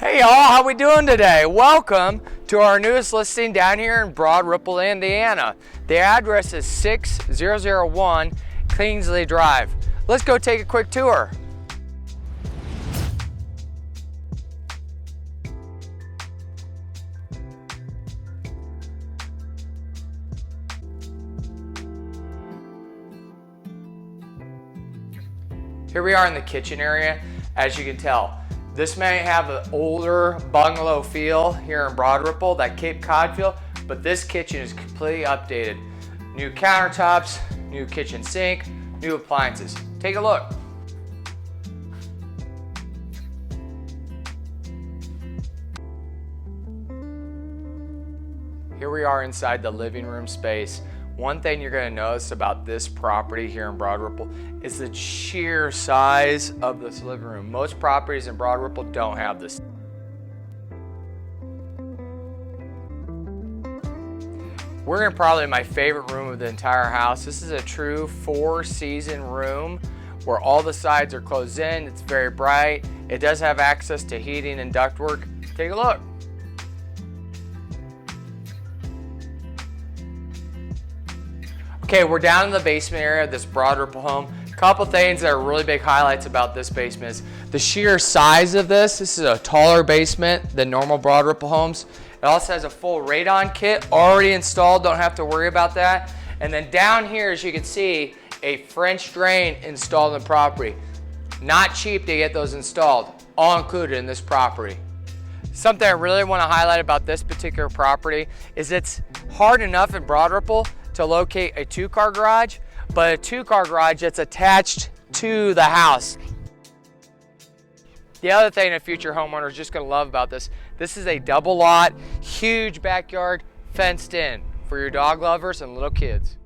Hey y'all, how we doing today? Welcome to our newest listing down here in Broad Ripple, Indiana. The address is 6001 Kingsley Drive. Let's go take a quick tour. Here we are in the kitchen area. As you can tell, this may have an older bungalow feel here in Broad Ripple, that Cape Cod feel, but this kitchen is completely updated. New countertops, new kitchen sink, new appliances. Take a look. Here we are inside the living room space. One thing you're going to notice about this property here in Broad Ripple is the sheer size of this living room. Most properties in Broad Ripple don't have this. We're in probably my favorite room of the entire house. This is a true 4-season room where all the sides are closed in. It's very bright. It does have access to heating and ductwork. Take a look. Okay, we're down in the basement area of this Broad Ripple home. Couple things that are really big highlights about this basement is the sheer size of this. This is a taller basement than normal Broad Ripple homes. It also has a full radon kit already installed, don't have to worry about that. And then down here, as you can see, a French drain installed in the property. Not cheap to get those installed, all included in this property. Something I really want to highlight about this particular property is it's hard enough in Broad Ripple to locate a 2-car garage, but a 2-car garage that's attached to the house. The other thing a future homeowner is just going to love about this is a double lot, huge backyard, fenced in for your dog lovers and little kids.